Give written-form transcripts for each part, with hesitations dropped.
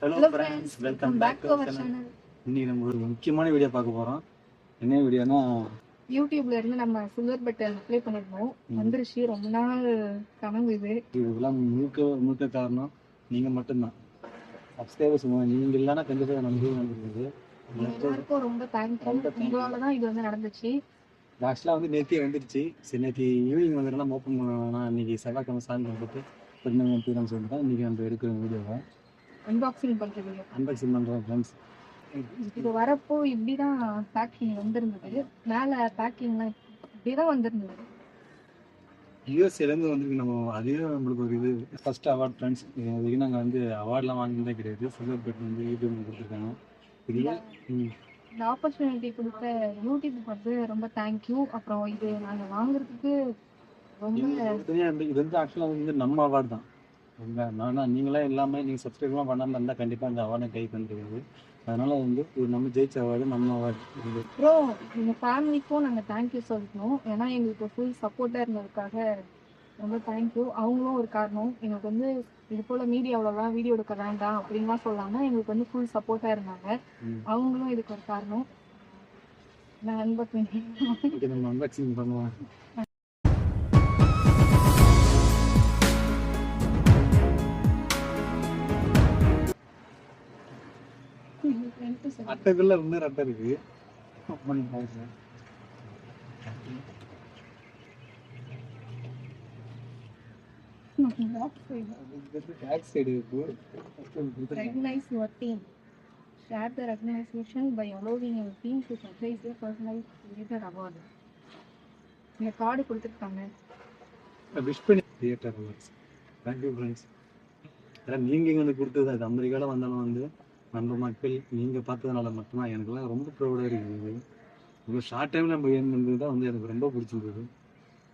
Hello friends, welcome back to our channel. இன்னைக்கு நம்ம ஒரு முக்கியமான வீடியோ பார்க்க போறோம். என்ன வீடியோனா யூடியூப்ல இருந்து நம்ம சில்வர் பட்டன் அப்ளை பண்ணிருந்தோம். வந்துருச்சு, ரொம்ப நாள் கனவு இது. இதெல்லாம் முழுக்க காரணம் நீங்க மட்டும்தான். சப்ஸ்கிரைபர்ஸ் நீங்க இல்லனா கண்டிப்பா நமக்கு வந்துருக்குது. எல்லாருக்கும் ரொம்ப தேங்க்ஸ். உங்களால தான் இது வந்து நடந்துச்சு. லாஸ்ட்ல வந்து நேத்தியே வந்துருச்சு. சரி நேத்தி ஈவினிங் வந்துடலாம் ஓப்பன் பண்ணலாம். இன்னைக்கு செவ்வாய்க்கிழமை சாயந்தரம் போட்டு கொஞ்சம் நம்ம சொல்லிட்டு இன்னைக்கு நம்ம எடுக்கிற வீடியோவை அன்பாக்சிங் பண்றோம் ஃப்ரெண்ட்ஸ். இது வரப்போ இப்படிதான் பேக்கிங் வந்திருந்தது. மேல பேக்கிங்லாம் இப்படிதான் வந்திருந்தது. யூஎஸ்ஏலேருந்து வந்திருக்கு. நம்ம அதே நம்மளுக்கு ஒரு இது ஃபர்ஸ்ட் அவார்ட் ஃப்ரெண்ட்ஸ். இது வரைக்கும் நாங்கள் வந்து அவார்ட்லாம் வாங்கினதே கிடையாது. சில்வர் பெட் வந்து யூடியூப் கொடுத்துருக்காங்க. இந்த ஆப்பர்ச்சுனிட்டி கொடுத்த யூடியூப் வந்து ரொம்ப தேங்க்யூ. அப்புறம் இது நாங்கள் வாங்குறதுக்கு ரொம்ப இது வந்து ஆக்சுவலாக வந்து நம்ம அவார்டு தான். நீங்களே எல்லாமே நீங்கள் சப்ஸ்கிரைப்லாம் பண்ணாமல் இருந்தால் கண்டிப்பாக அந்த அவார்டை கை பண்ணிருக்குது. அதனால வந்து ஒரு நம்ம ஜெயிச்ச அவார்டு நம்ம அவார்டு. அப்புறம் எங்கள் ஃபேமிலிக்கும் நாங்கள் தேங்க்யூ சொல்லணும். ஏன்னா எங்களுக்கு ஃபுல் சப்போர்ட்டாக இருந்ததுக்காக ரொம்ப தேங்க்யூ. அவங்களும் ஒரு காரணம். எங்களுக்கு வந்து இது போல் மீடியாவிலலாம் வீடியோ எடுக்க வேண்டாம் அப்படின்லாம் சொல்லாமல் எங்களுக்கு வந்து ஃபுல் சப்போர்ட்டாக இருந்தாங்க. அவங்களும் இதுக்கு ஒரு காரணம். நான் அன்பாக்சிங் பண்ணுவேன். அட்டைக்குள்ள இன்னொரு அட்டை இருக்கு. Recognize your team. Share the recognition by allowing your team to surprise their personalized creator award. இந்த கார்டு கொடுத்துருக்காங்க. விஷ் பண்ணி கிரியேட்டர் அவார்ட்ஸ். Thank you friends. நீங்க இங்க வந்து கொடுத்தது அது அமெரிக்கால வந்தாலும் வந்து நம்ம மக்கள் நீங்கள் பார்த்ததுனால மட்டும்தான் எனக்குலாம் ரொம்ப ப்ரௌடாக இருக்குது. இவ்வளோ ஷார்ட் டைமில் நம்ம ஏன் தான் வந்து எனக்கு ரொம்ப பிடிச்சிருந்தது.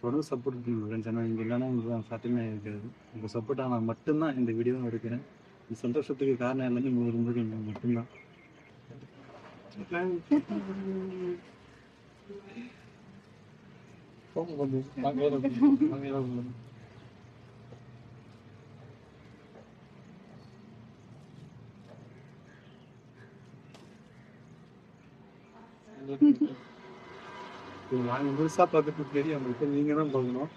தொடர்ந்து சப்போர்ட் பண்ணுங்க ஃப்ரெண்ட்ஸ். ஏன்னா இங்கே இல்லைன்னா உங்களுக்கு சாத்தியமே இருக்காது. உங்கள் சப்போர்ட் ஆனால் மட்டும்தான் இந்த வீடியோவும் எடுக்கிறேன். இந்த சந்தோஷத்துக்கு காரணம் எல்லாமே உங்களுக்கு மட்டும்தான். நாங்க முழுசா பார்த்துட்டு தெரியும் உங்களுக்கு. நீங்க தான் பார்க்கணும்.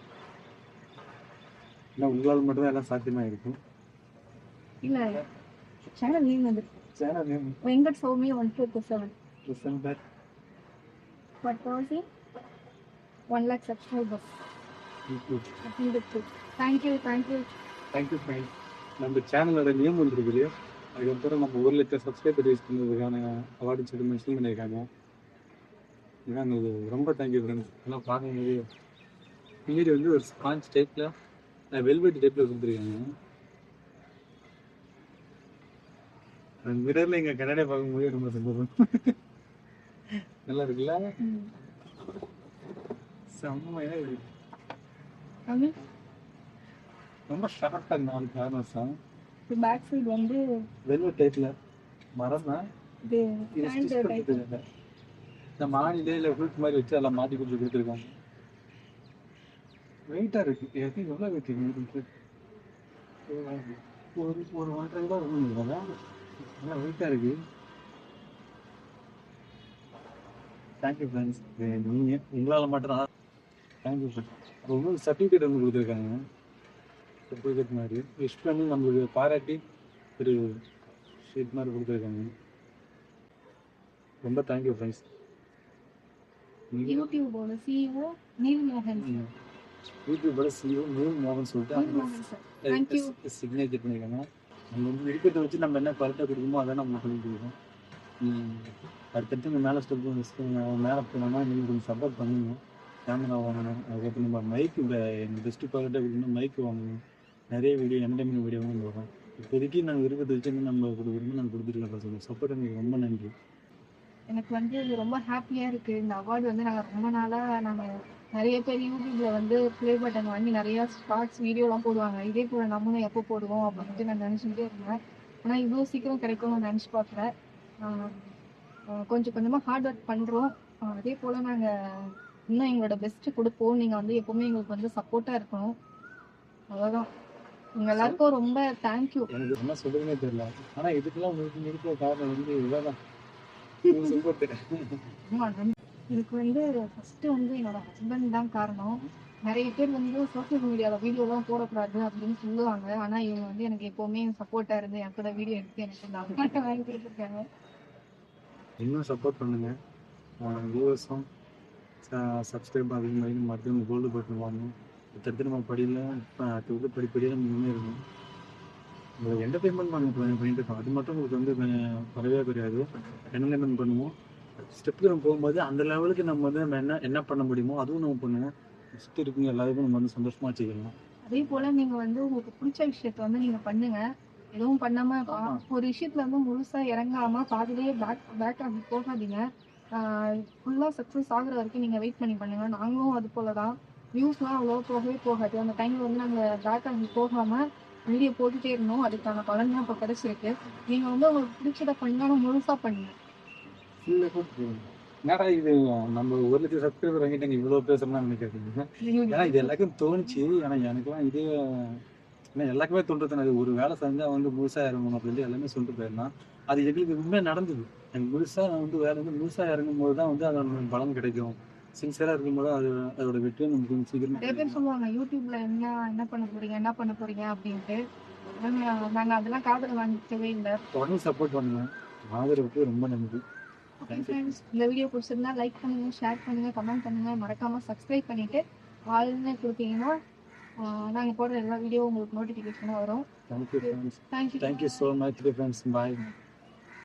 ஏன்னா உங்களால் மட்டும்தான் எல்லாம் சாத்தியமா இருக்கும். இல்ல சேனல் நேம் வந்து channel name Venkat Soumi 1427 December பட்டாசி 1 lakh subscribers YouTube. Thank you friends. நம்ம சேனலோட நேம் வந்துருக்கு. அதுக்கப்புறம் நம்ம 1 லட்சம் சப்ஸ்கிரைபர் ரீச் பண்ணதுக்கான அவார்டு சொல்லி மென்ஷன் பண்ணியிருக்காங்க. இதான் ரொம்ப தேங்க்யூ ஃப்ரெண்ட்ஸ். எல்லாம் பார்க்கும்போது பின்னாடி வந்து ஒரு ஸ்பாஞ்ச் டைப்பில் வெல்வெட் டைப்பில் கொடுத்துருக்காங்க. மிரரில் எங்கள் கன்னடா பார்க்கும்போது ரொம்ப சந்தோஷம். நல்லா இருக்குல்ல? செம்மையாக இருக்கு. ரொம்ப ஷார்ட்டாக 4 கார்னர்ஸ் தான். பேக் சைடு வந்து வெல்வெட் டைப்பில் மரம் தான். இந்த மாடியிலே இல்லை ஃப்ரூட் மாதிரி வச்சு எல்லாம் மாற்றி கொடுத்துருக்காங்க. வெயிட்டாக இருக்கு. எவ்வளோ வெயிட் இருக்கு? ஒரு 1.5 கிலோ இருக்குங்களா? நல்லா வெயிட்டாக இருக்கு. Thank you friends. நீங்கள் உங்களால் மட்டும்தான். Thank you friends. ஒவ்வொரு சர்டிஃபிகேட் வந்து கொடுத்துருக்காங்க. சர்டிஃபிகேட் மாதிரி விஷ் பண்ணி நம்மளுக்கு பாராட்டி ஒரு ஷீட் மாதிரி கொடுத்துருக்காங்க. ரொம்ப தேங்க்யூ ஃப்ரெண்ட்ஸ். யூடியூபோட சிஇஓ நீல் மோகன். யூடியூபோட சிஇஓ நீல் மோகன் சொல்லிட்டு சிக்னேச்சர் பண்ணியிருக்காங்க. நம்ம வந்து இருக்கிறத வச்சு நம்ம என்ன கரெக்டாக கொடுக்குமோ அதை நம்ம பண்ணி கொடுக்குறோம். அடுத்தடுத்து இந்த மேலே ஸ்டெப்பு மேலே போனோம்னா நீங்கள் கொஞ்சம் சப்போர்ட் பண்ணணும். கேமரா வாங்கணும். அதுக்கப்புறம் நம்ம மைக்கு எங்கள் பெஸ்ட்டு குவாலிட்டியாக கொடுக்கணும். மைக்கு வாங்கணும். நிறைய வீடியோ என்டர்டைன்மெண்ட் வீடியோ வந்து வரும். இப்போதைக்கு நாங்கள் இருக்கிறத வச்சு நம்ம கொடுக்குறோமோ நாங்கள் கொடுத்துருக்கோம். சொல்லுங்கள் சப்போர்ட் எனக்கு ரொம்ப நன்றி. எனக்கு வந்து இது ரொம்ப ஹாப்பியாக இருக்குது. இந்த அவார்டு வந்து நாங்கள் ரொம்ப நாளாக நிறைய பேர் யூடியூப்ல வந்து ப்ளே பட்டன் வாங்கி நிறையா ஷார்ட்ஸ் வீடியோலாம் போடுவாங்க. இதே போல் நம்மளும் எப்போ போடுவோம் அப்படின்ட்டு நான் நினச்சிக்கிட்டே இருந்தேன். ஆனால் இவ்வளோ சீக்கிரம் கிடைக்கும்னு நினச்சி பார்க்கல. கொஞ்சம் கொஞ்சமாக ஹார்ட் ஒர்க் பண்ணுறோம். அதே போல் நாங்கள் இன்னும் எங்களோட பெஸ்ட்டு கொடுப்போம். நீங்கள் வந்து எப்போவுமே எங்களுக்கு வந்து சப்போர்ட்டாக இருக்கணும். அவ்வளோதான். உங்க எல்லாருக்கும் ரொம்ப தேங்க்யூ. எனக்கு என்ன சொல்றதுன்னே தெரியல. ஆனா இதுக்கெல்லாம் உங்களுக்கு இருக்கிற காரணம் வந்து இவ்வளவுதான். இதுக்கு வந்து ஃபர்ஸ்ட் வந்து என்னோட ஹஸ்பண்ட் தான் காரணம். நிறைய பேர் வந்து சோசியல் மீடியாவில் வீடியோலாம் போடக்கூடாது அப்படின்னு சொல்லுவாங்க. ஆனால் இவங்க வந்து எனக்கு எப்போவுமே சப்போர்ட்டாக இருந்து என் கூட வீடியோ எடுத்து எனக்கு இந்த அவார்ட்டை வாங்கி கொடுத்துருக்காங்க. இன்னும் சப்போர்ட் பண்ணுங்க. வியூவர்ஸும் சப்ஸ்கிரைப் அதிகமாக மறுபடியும் கோல்டு பட்டன் வாங்கணும். அடுத்தடுத்து நம்ம படியில் படிப்படியாக முன்னேறணும். உங்களுக்கு என்டர்டைன்மெண்ட் பண்ணிட்டு இருக்கோம். அது மட்டும் உங்களுக்கு வந்து குறைவே கிடையாது. என்டர்டைன்மெண்ட் பண்ணுவோம். ஸ்டெப்புக்கு நம்ம போகும்போது அந்த லெவலுக்கு நம்ம வந்து நம்ம என்ன பண்ண முடியுமோ அதுவும் நம்ம பண்ணுவோம். சுற்றி இருக்குங்க எல்லாருக்கும் நம்ம வந்து சந்தோஷமா வச்சுக்கலாம். அதே போல நீங்க வந்து உங்களுக்கு பிடிச்ச விஷயத்த வந்து நீங்க பண்ணுங்க. எதுவும் பண்ணாம ஒரு விஷயத்துல வந்து முழுசா இறங்காம பாதிலேயே பேக் ஆகி போகாதீங்க. ஃபுல்லா சக்ஸஸ் ஆகுற வரைக்கும் நீங்க வெயிட் பண்ணி பண்ணுங்க. நாங்களும் அது போல தான். வியூஸ்லாம் அவ்வளோ போகவே போகாது. அந்த டைம்ல வந்து நாங்கள் பேக் ஆகி போகாம வீடியோ போட்டுட்டே இருந்தோம். அதுக்கான பலன் தான் இப்போ கிடைச்சிருக்கு. நீங்க வந்து உங்களுக்கு பிடிச்சத பண்ணாலும் முழுசா பண்ணுங்க. என்னடா இது நம்ம 1,00,000 சப்ஸ்கிரைபர் வாங்கிட்டு இவ்வளோ பேசுறோம்னு நினைக்கிறீங்க. ஏன்னா இது எல்லாருக்கும் தோணுச்சு. ஆனா எனக்குலாம் இது ஏன்னா எல்லாருக்குமே தோன்றது ஒரு வேலை செஞ்சா வந்து முழுசா இறங்கணும் அப்படின்னு எல்லாமே சொல்லிட்டு போயிருந்தான். அது எங்களுக்கு உண்மையாக நடந்தது. எனக்கு முழுசா வந்து வேலை வந்து முழுசா இறங்கும் போது தான் வந்து அதோட பலன் கிடைக்கும். சின்சியரா இருக்கும்போது அதோட வெற்றியை நமக்கு கொஞ்சம் சீக்கிரம். நிறைய பேர் சொல்லுவாங்க யூடியூப்ல என்ன பண்ண போறீங்க அப்படின்ட்டு. நாங்க அதெல்லாம் காதல வாங்கிக்கவே இல்லை. தொடர்ந்து சப்போர்ட் பண்ணுங்க. ஆதரவுக்கு ரொம்ப நன்றி. இந்த வீடியோ பிடிச்சிருந்தா லைக் பண்ணுங்க, ஷேர் பண்ணுங்க, கமெண்ட் பண்ணுங்க, மறக்காம சப்ஸ்கிரைப் பண்ணிட்டு ஆல்னு கொடுத்தீங்கன்னா நாங்க போடுற எல்லா வீடியோ உங்களுக்கு நோட்டிஃபிகேஷனாக வரும். Thank you so much friends. பாய்.